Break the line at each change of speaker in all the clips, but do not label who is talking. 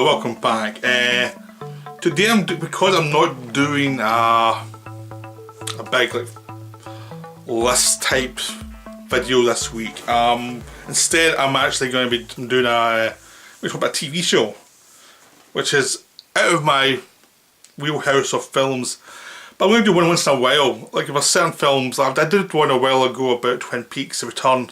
welcome back. Today because I'm not doing a big like list type video this week. Instead, I'm actually going to be doing a TV show, which is out of my wheelhouse of films. But I'm going to do one once in a while. Like, if there's certain films, I did one a while ago about Twin Peaks: The Return.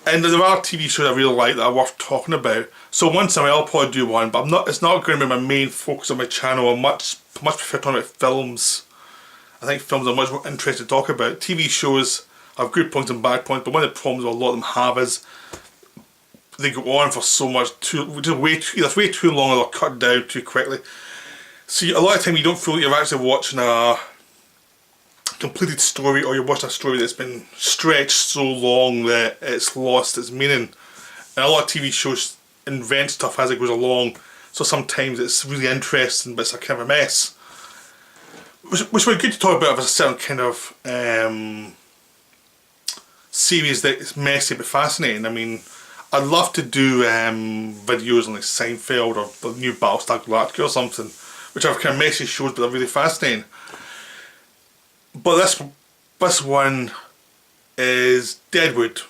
And there are TV shows I really like that are worth talking about. So once in a while I'll probably do one, but it's not going to be my main focus on my channel. I much prefer talking about films. I think films are much more interesting to talk about. TV shows have good points and bad points, but one of the problems a lot of them have is they go on for so much, either way too long or they're cut down too quickly. So a lot of time you don't feel like you're actually watching a completed story, or you're watching a story that's been stretched so long that it's lost its meaning. And a lot of TV shows invent stuff as it goes along, so sometimes it's really interesting but it's a kind of a mess. Which would be good to talk about if it's a certain kind of series that is messy but fascinating. I mean, I'd love to do videos on like Seinfeld or the new Battlestar Galactica or something, which are kind of messy shows but they're really fascinating. But this one is Deadwood,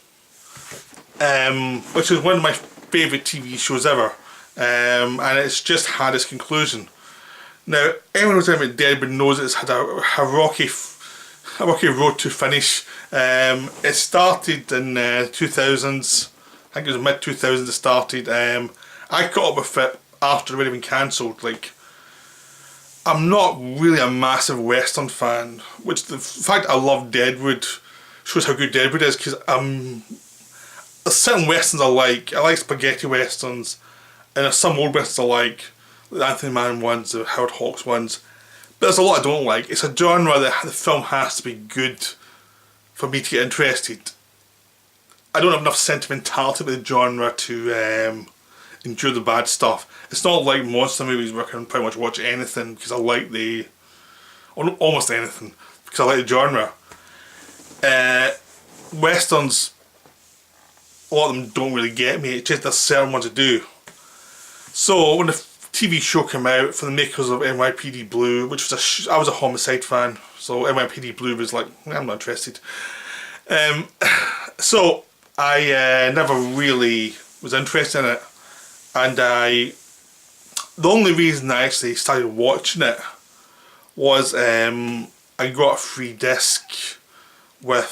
which is one of my favourite TV shows ever, and it's just had its conclusion. Now, anyone who's ever Deadwood knows it's had a rocky road to finish. It started in 2000s, I think it was mid-2000s it started. I caught up with it after it had been cancelled. Like, I'm not really a massive Western fan, which the fact I love Deadwood shows how good Deadwood is, because there's certain Westerns I like spaghetti Westerns, and there's some old Westerns I like the Anthony Mann ones, the Howard Hawks ones, but there's a lot I don't like. It's a genre that the film has to be good for me to get interested. I don't have enough sentimentality with the genre to endure the bad stuff. It's not like monster movies where I can pretty much watch anything because I like almost anything because I like the genre. Westerns, a lot of them don't really get me. It's just there's certain ones that do. So when the TV show came out for the makers of NYPD Blue, which was I was a Homicide fan, so NYPD Blue was like, I'm not interested. So I never really was interested in it, and the only reason I actually started watching it was I got a free disc when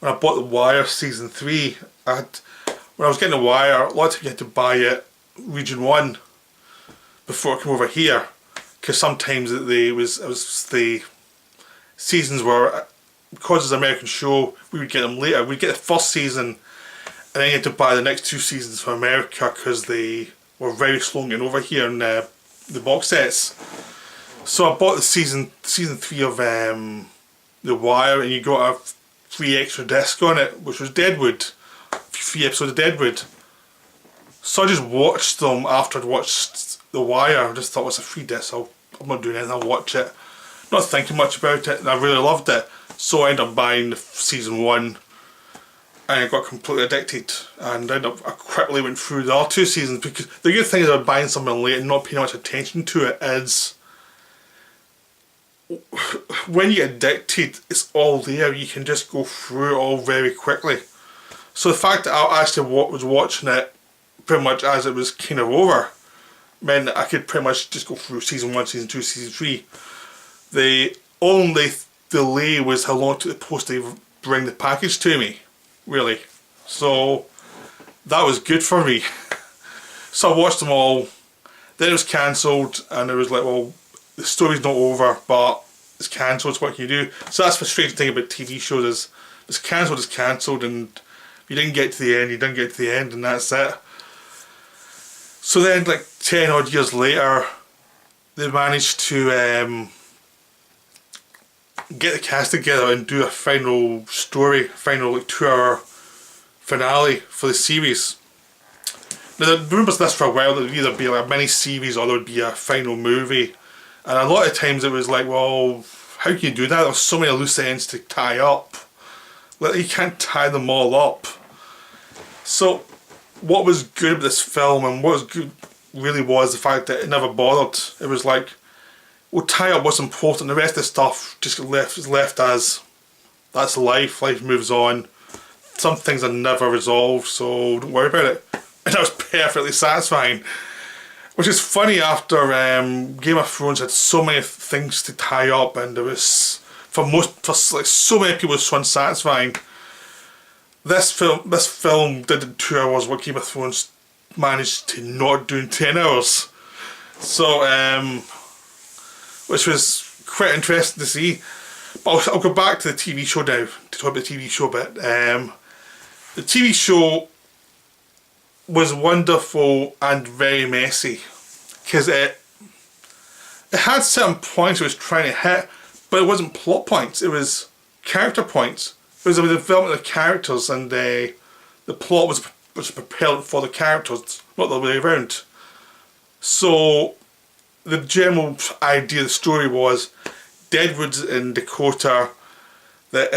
I bought The Wire season 3. When I was getting The Wire, a lot of times you had to buy it region 1 before it came over here, because sometimes the seasons were, because it's an American show, we would get them later. We'd get the first season and then you had to buy the next 2 seasons from America because they were very slow getting over here in the box sets. So I bought the season 3 of The Wire, and you got a free extra disc on it, which was Deadwood, 3 episodes of Deadwood. So I just watched them after I'd watched The Wire. I just thought, it's a free disc, I'm not doing anything, I'll watch it. Not thinking much about it, and I really loved it. So I ended up buying the season 1. And I got completely addicted, and I quickly went through the other 2 seasons, because the good thing about buying something late and not paying much attention to it is when you get addicted, it's all there. You can just go through it all very quickly. So the fact that I actually was watching it pretty much as it was kind of over meant that I could pretty much just go through season 1, season 2, season 3. The only delay was how long it took the post to bring the package to me, really. So that was good for me. So I watched them all. Then it was cancelled, and it was like, well, the story's not over, but it's cancelled, so what can you do? So that's the frustrating thing about TV shows, is it's cancelled, and if you didn't get to the end, you didn't get to the end, and that's it. So then, like 10 odd years later, they managed to get the cast together and do a final story, final like 2-hour finale for the series. Now the rumours this for a while that it would either be like a mini series or there would be a final movie, and a lot of times it was like, well, how can you do that? There's so many loose ends to tie up. Like, you can't tie them all up. So what was good about this film, and what was good really was the fact that it never bothered. It was like, we'll tie up what's important, the rest of the stuff just is left as, that's life moves on. Some things are never resolved, so don't worry about it. And that was perfectly satisfying. Which is funny after Game of Thrones had so many things to tie up, and it was, for like so many people, it was so unsatisfying. This film did in 2 hours what Game of Thrones managed to not do in 10 hours. So, which was quite interesting to see. But I'll go back to the TV show now, to talk about the TV show a bit. The TV show was wonderful and very messy, because it had certain points it was trying to hit, but it wasn't plot points, it was character points. It was the development of the characters, and the plot was prepared for the characters, not the other way around. So the general idea of the story was Deadwood in Dakota, that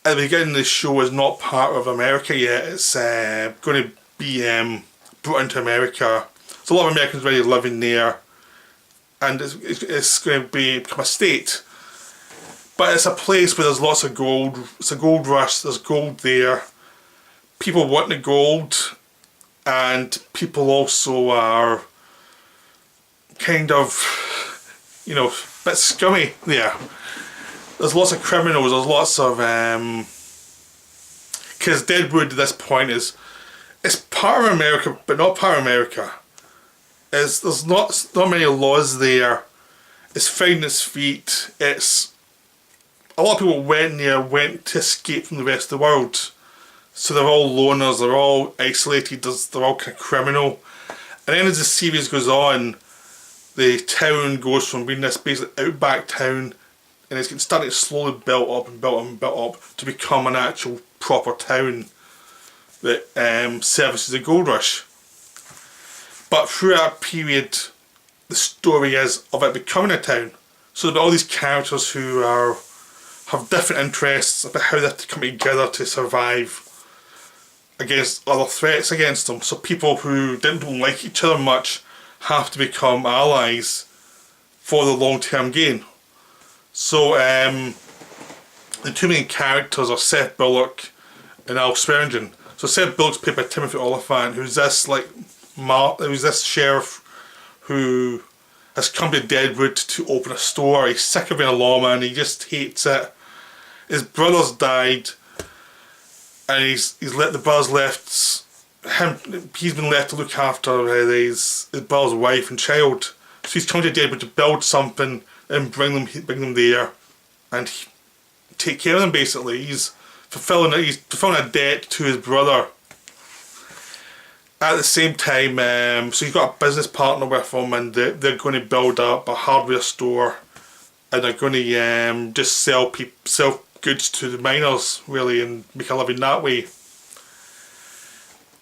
at the beginning of the show is not part of America yet. It's going to be brought into America. So a lot of Americans already living there, and it's going to become a state. But it's a place where there's lots of gold. It's a gold rush. There's gold there. People want the gold, and people also are kind of, you know, a bit scummy there. There's lots of criminals, there's lots of, because Deadwood at this point it's part of America, but not part of America. There's not many laws there. It's finding its feet. It's, a lot of people went to escape from the rest of the world. So they're all loners, they're all isolated, they're all kind of criminal. And then as the series goes on, the town goes from being this basically outback town, and it's starting to slowly build up and build up and build up to become an actual proper town that services the gold rush. But through that period, the story is of it becoming a town. So there are all these characters who have different interests about how they have to come together to survive against other threats against them. So people who don't like each other much have to become allies for the long-term gain. So the two main characters are Seth Bullock and Al Swearingen. So Seth Bullock's played by Timothy Olyphant, who's this sheriff who has come to Deadwood to open a store. He's sick of being a lawman, he just hates it. His brother's died, and the brother's left him. He's been left to look after his brother's wife and child. So he's come to Deadwood to build something and bring them there, and take care of them. Basically, he's fulfilling a debt to his brother. At the same time, so he's got a business partner with him, and they're going to build up a hardware store, and they're going to just sell goods to the miners, really, and make a living that way.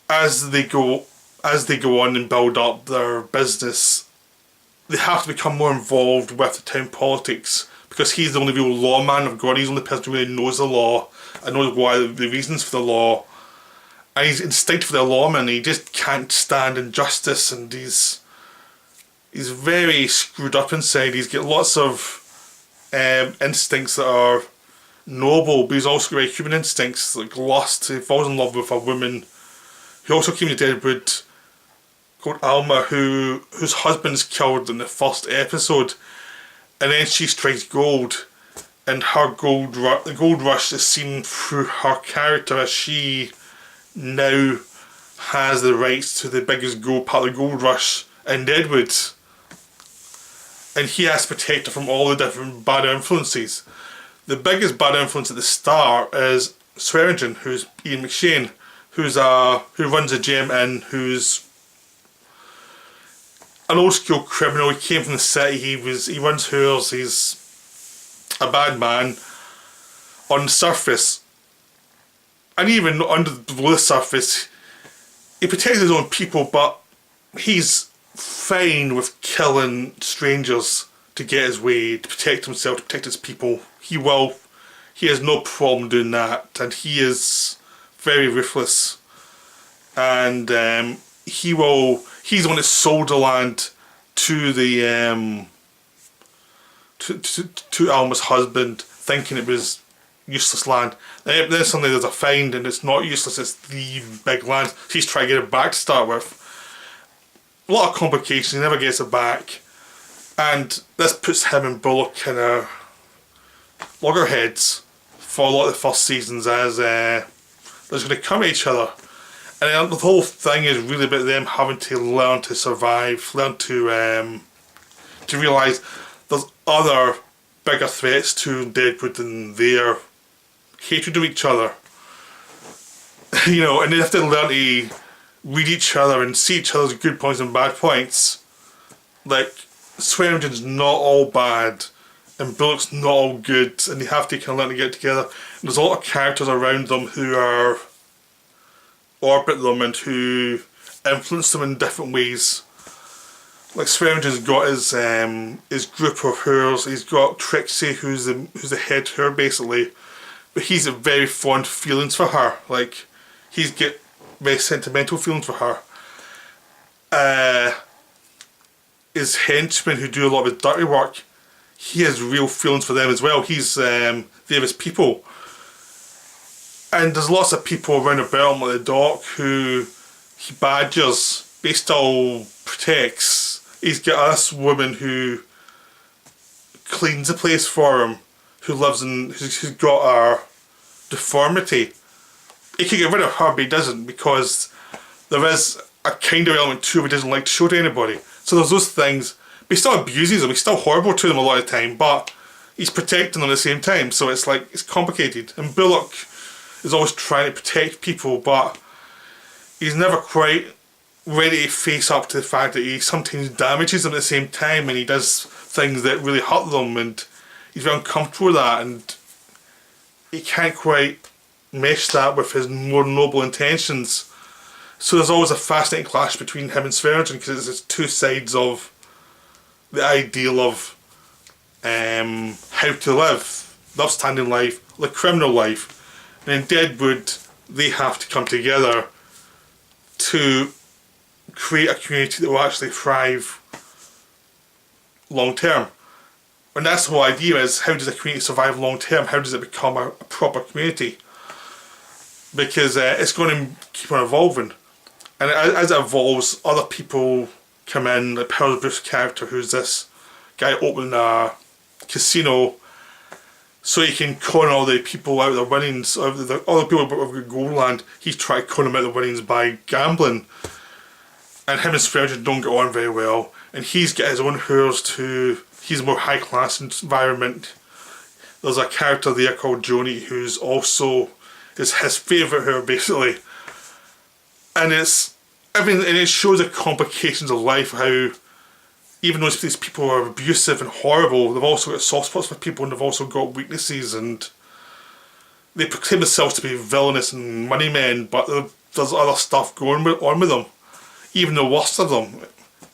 As they go on and build up their business, they have to become more involved with the town politics, because he's the only real lawman of God. He's the only person who really knows the law and knows why the reasons for the law. And he's instinctive for the lawman. He just can't stand injustice, and he's very screwed up inside. He's got lots of instincts that are noble, but he's also got very human instincts, like lust. He falls in love with a woman who also came to Deadwood, called Alma, whose husband's killed in the first episode, and then she strikes gold, and the gold rush is seen through her character, as she now has the rights to the biggest part of the gold rush in Deadwood, and he has to protect her from all the different bad influences. The biggest bad influence at the start is Swearingen, who's Ian McShane, who runs a gym, and who's an old school criminal. He came from the city, he runs whores, he's a bad man on the surface. And even below the surface, he protects his own people, but he's fine with killing strangers to get his way, to protect himself, to protect his people. He has no problem doing that, and he is very ruthless. And he he's the one that sold the land to the to Alma's husband, thinking it was useless land. Then suddenly there's a find and it's not useless, it's the big land. He's trying to get it back to start with. A lot of complications, he never gets it back. And this puts him and Bullock kind of loggerheads for a lot of the first seasons, as they're going to come at each other. And the whole thing is really about them having to learn to survive, learn to realise there's other bigger threats to Deadwood than their hatred of each other. You know, and they have to learn to read each other and see each other's good points and bad points. Like, Swearengen's not all bad and Bullock's not all good, and they have to kind of learn to get together. And there's a lot of characters around them who are orbit them and who influence them in different ways. Like Swearengen's got his group of hers. He's got Trixie, who's the head her basically, but he's got very fond feelings for her. Like, he's got very sentimental feelings for her. His henchmen who do a lot of his dirty work, he has real feelings for them as well. He's they're his people. And there's lots of people around about him, like the doc, who he badgers, but he still protects. He's got this woman who cleans the place for him, who lives in, who's got a deformity. He could get rid of her, but he doesn't, because there is a kind of element to him he doesn't like to show to anybody. So there's those things, but he still abuses them, he's still horrible to them a lot of the time, but he's protecting them at the same time, so it's like, it's complicated. And Bullock is always trying to protect people, but he's never quite ready to face up to the fact that he sometimes damages them at the same time, and he does things that really hurt them, and he's very uncomfortable with that, and he can't quite mesh that with his more noble intentions. So there's always a fascinating clash between him and Swearengen, because it's two sides of the ideal of how to live, the upstanding life, the criminal life. And in Deadwood, they have to come together to create a community that will actually thrive long term. And that's the whole idea, is how does a community survive long term? How does it become a proper community? Because it's going to keep on evolving. And as it evolves, other people come in, like Powers Booth's character, who's this guy opening a casino so he can con all the people out of their winnings, all the people with gold land. He's trying to con them out of their winnings by gambling. And him and Swearengen don't get on very well. And he's got his own hers to, he's a more high class environment. There's a character there called Joni who's also, is his favourite her basically. And it's, I mean, and it shows the complications of life, how even though these people are abusive and horrible, they've also got soft spots for people, and they've also got weaknesses, and they proclaim themselves to be villainous and money men, but there's other stuff going on with them, even the worst of them.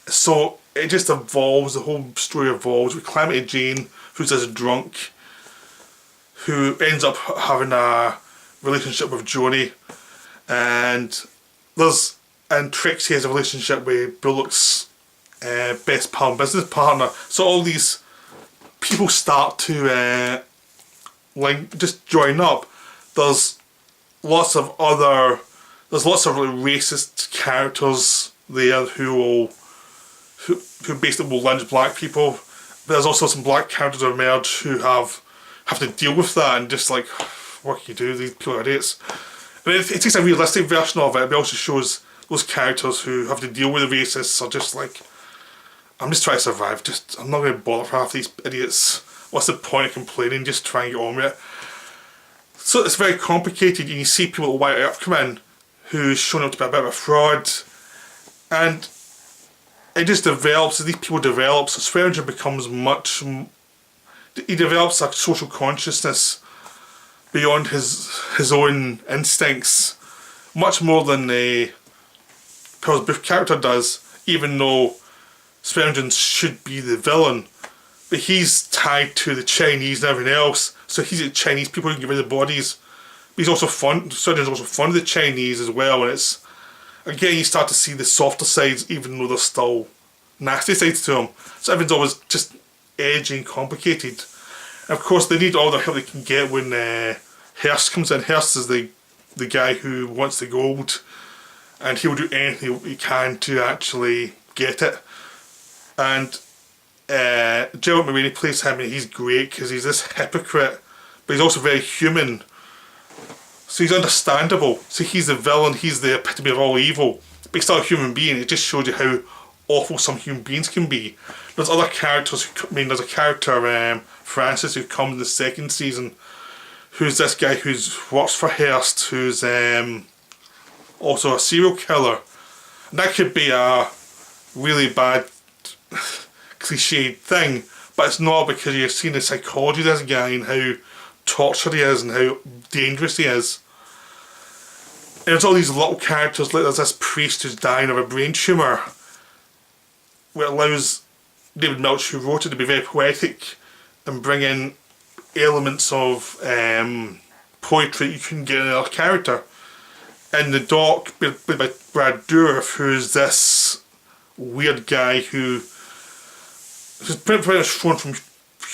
So it just evolves, the whole story evolves with Calamity Jane, who's this drunk, who ends up having a relationship with Joni, and Trixie has a relationship with Bullock's best pal and business partner. So all these people start to just join up. There's lots of really racist characters there who basically will lynch black people. But there's also some black characters that emerge who have to deal with that, and just like, what can you do? These people are idiots. And it takes a realistic version of it, but it also shows those characters who have to deal with the racists are just like, I'm just trying to survive, I'm not going to bother for half these idiots. What's the point of complaining? Just try and get on with it. So it's very complicated, and you see people at White Earp come in who's shown up to be a bit of a fraud, and it just develops, as these people develop, so Swearengen becomes he develops a social consciousness beyond his own instincts, much more than the Powers Booth character does, even though Swearengen should be the villain. But he's tied to the Chinese and everything else, so he's the Chinese people who can get rid of the bodies. But he's also Swearengen's also fond of the Chinese as well, and again, you start to see the softer sides, even though there's still nasty sides to him. So everything's always just edgy and complicated. And of course, they need all the help they can get when Hearst comes in. Hearst is the guy who wants the gold, and he'll do anything he can to actually get it. And Gerald McRaney plays him, and he's great because he's this hypocrite, but he's also very human. So he's understandable. So he's the villain, he's the epitome of all evil, but he's still a human being. It just shows you how awful some human beings can be. There's other characters, there's a character, Francis, who comes in the second season, who's this guy who works for Hearst, who's also a serial killer. And that could be a really bad cliched thing, but it's not, because you're seeing the psychology of this guy and how tortured he is and how dangerous he is. And there's all these little characters, like there's this priest who's dying of a brain tumour, which allows David Milch, who wrote it, to be very poetic and bring in elements of poetry you couldn't get in another character. And the doc, played by Brad Dourif, who's this weird guy who's pretty much thrown from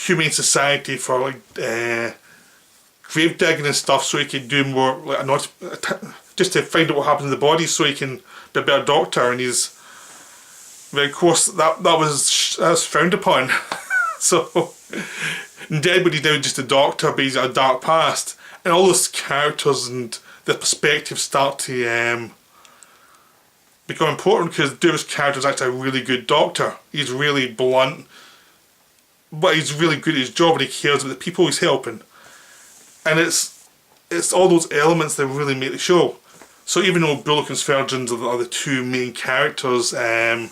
Humane Society for like grave digging and stuff, so he can do more like just to find out what happens in the body, so he can be a better doctor. And he's, but of course that was frowned upon. So in Deadwood he's now just a doctor, but he's got a dark past, and all those characters and the perspectives start to become important, because Dourif's character is actually a really good doctor. He's really blunt, but he's really good at his job, and he cares about the people he's helping. And it's all those elements that really make the show. So even though Bullock and Spurgeon are the two main characters, there's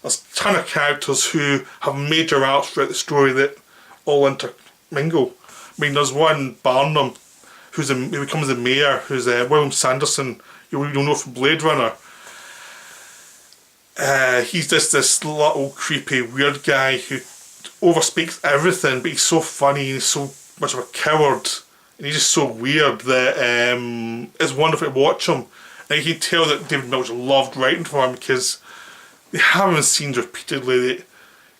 a ton of characters who have major arcs throughout the story that all intermingle. I mean, there's one, Barnum, who becomes the mayor, who's William Sanderson, you'll know from Blade Runner. He's just this little creepy weird guy who overspeaks everything, but he's so funny and he's so much of a coward, and he's just so weird that it's wonderful to watch him. And you can tell that David Milch loved writing for him, because they have him in scenes repeatedly that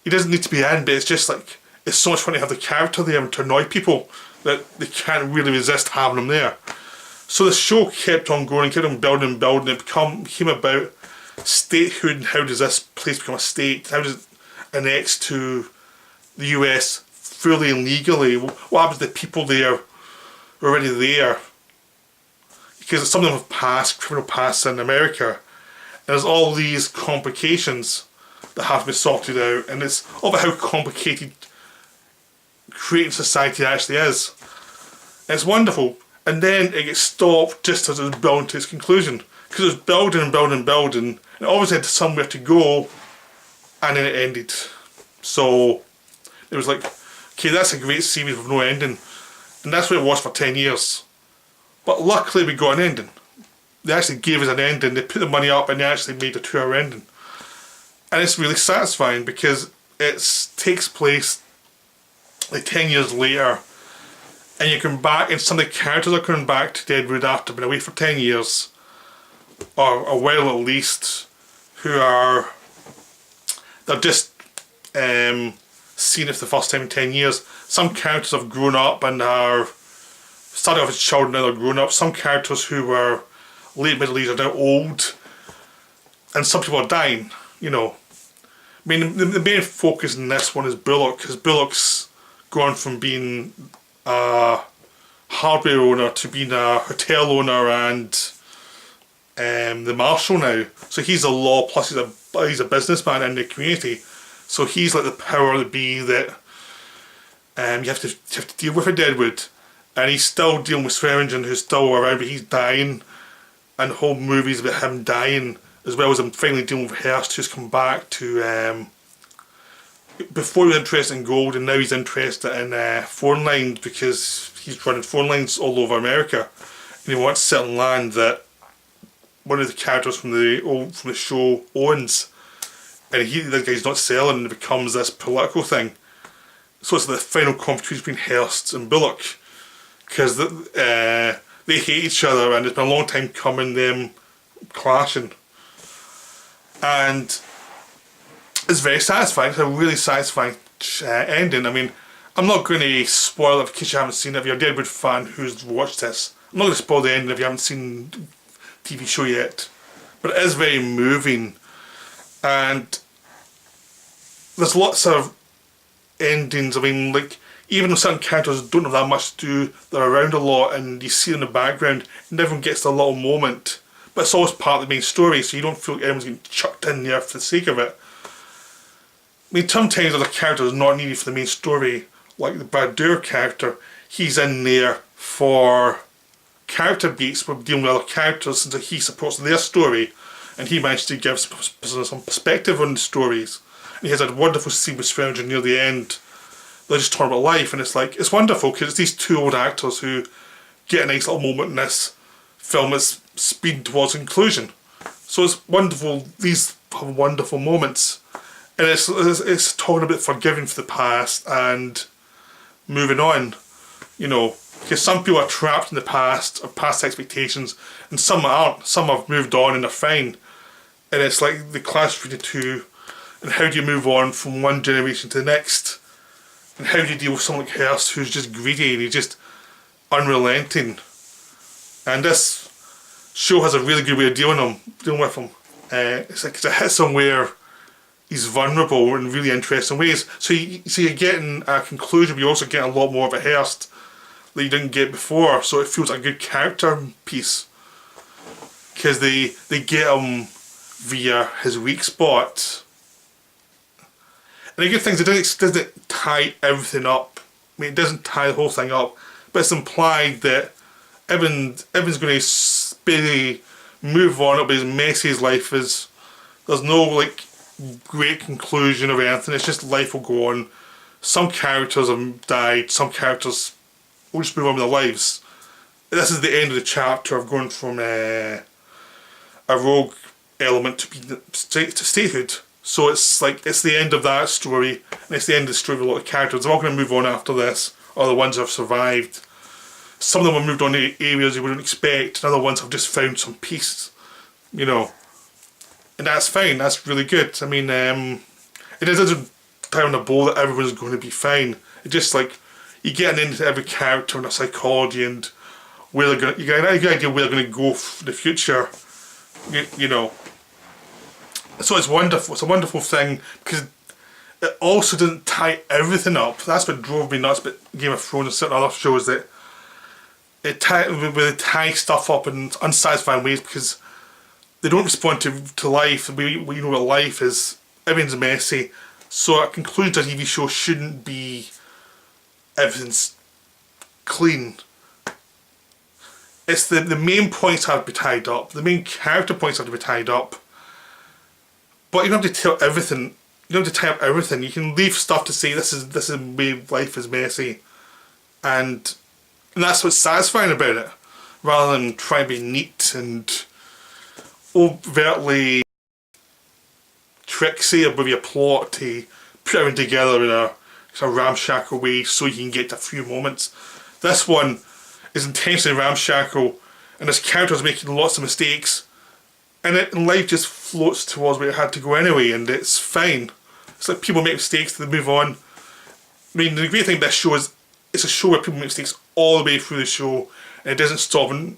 he doesn't need to be in, but it's just like, it's so much fun to have the character there and to annoy people that they can't really resist having him there. So the show kept on going, kept on building and building. It became about statehood, and how does this place become a state? How does it annex to the US fully and legally? What happens to the people there who are already there? Because some of them have passed, criminal past in America. And there's all these complications that have to be sorted out, and it's all about how complicated creating society actually is. And it's wonderful. And then it gets stopped just as it was building to its conclusion, because it was building and building and building, and it always had somewhere to go, and then it ended. So it was like, okay, that's a great series with no ending, and that's what it was for 10 years. But luckily we got an ending. They actually gave us an ending, they put the money up, and they actually made a 2-hour ending. And it's really satisfying, because it takes place like 10 years later, and you come back, and some of the characters are coming back to Deadwood after being away for 10 years, or a while at least, they're just seen it for the first time in 10 years. Some characters have grown up and are started off as children, now they're grown up. Some characters who were late middle age are now old, and some people are dying, you know. I mean, the main focus in this one is Bullock, because Bullock's gone from being a hardware owner to being a hotel owner and the marshal now. So he's a law, plus he's a businessman in the community. So he's like the power that be that you have to deal with at Deadwood. And he's still dealing with Swearingen, who's still around, but he's dying. And the whole movie's about him dying, as well as him finally dealing with Hearst, who's come back to... before he was interested in gold, and now he's interested in phone lines, because he's running phone lines all over America. And he wants certain land that one of the characters from the show owns. And the guy's not selling, and it becomes this political thing. So it's the final competition between Hearst and Bullock, because they hate each other, and it's been a long time coming, them clashing. and it's very satisfying. It's a really satisfying ending. I mean, I'm not going to spoil it in case you haven't seen it. If you're a Deadwood fan who's watched this, I'm not going to spoil the ending if you haven't seen the TV show yet. But it is very moving, and there's lots of endings. I mean, like, even if certain characters don't have that much to do, they're around a lot and you see in the background, and everyone gets a little moment. But it's always part of the main story, so you don't feel like everyone's getting chucked in there for the sake of it. I mean, sometimes there's a character that's not needed for the main story, like the Brad Dourif character. He's in there for character beats, with dealing with other characters, since he supports their story, and he managed to give some perspective on the stories. And he has a wonderful scene with Swearingen near the end. They're just talking about life, and it's like, it's wonderful because it's these two old actors who get a nice little moment in this film that's speeding towards conclusion. So it's wonderful. These have wonderful moments, and it's talking about forgiving for the past and moving on. You know, because some people are trapped in the past or past expectations, and some aren't. Some have moved on and they're fine. And it's like the clash between the two, and how do you move on from one generation to the next? And how do you deal with someone like Hearst who's just greedy and he's just unrelenting? And this show has a really good way of dealing with him. It's like it hits him where he's vulnerable in really interesting ways. So you're getting a conclusion, but you're also getting a lot more of a Hearst that you didn't get before. So it feels like a good character piece, because they get him via his weak spot. And the good thing is it doesn't tie everything up. I mean, it doesn't tie the whole thing up, but it's implied that Evan's going to really move on. It'll be as messy as life is. There's no like great conclusion of anything. It's just life will go on. Some characters have died. Some characters will just move on with their lives. This is the end of the chapter of going from a rogue element to statehood. So it's like, it's the end of that story, and it's the end of the story of a lot of characters. They're all going to move on after this, or the ones who have survived. Some of them have moved on to areas you wouldn't expect, and other ones have just found some peace, you know. And that's fine, that's really good. I mean, it doesn't tie on the bow that everyone's going to be fine. It's just like, you're getting into every character and their psychology and where they're going to, you get an idea where they're going to go for the future, you know. So it's wonderful. It's a wonderful thing because it also doesn't tie everything up. That's what drove me nuts about Game of Thrones and certain other shows, that it tie stuff up in unsatisfying ways because they don't respond to life. We know what life is. Everything's messy. So a conclusion to a TV show shouldn't be everything's clean. It's the main points have to be tied up. The main character points have to be tied up. But you don't have to tell everything. You don't have to tie up everything. You can leave stuff to say this is the way life is messy, and that's what's satisfying about it, rather than trying to be neat and overtly tricksy with your plot to put everything together in a ramshackle way so you can get to a few moments. This one is intentionally ramshackle, and this character is making lots of mistakes. And life just floats towards where it had to go anyway, and it's fine. It's like people make mistakes, they move on. I mean, the great thing about this show is it's a show where people make mistakes all the way through the show, and it doesn't stop. And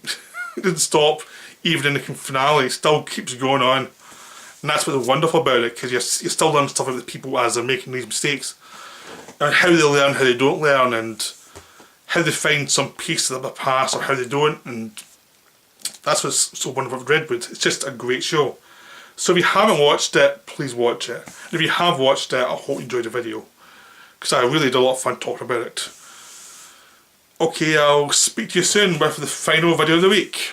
it doesn't stop even in the finale. It still keeps going on, and that's what's wonderful about it, because you're still learning stuff about the people as they're making these mistakes, and how they learn, how they don't learn, and how they find some piece of their past or how they don't, and that's what's so wonderful about Deadwood. It's just a great show. So if you haven't watched it, please watch it. And if you have watched it, I hope you enjoyed the video, because I really had a lot of fun talking about it. Okay, I'll speak to you soon with the final video of the week.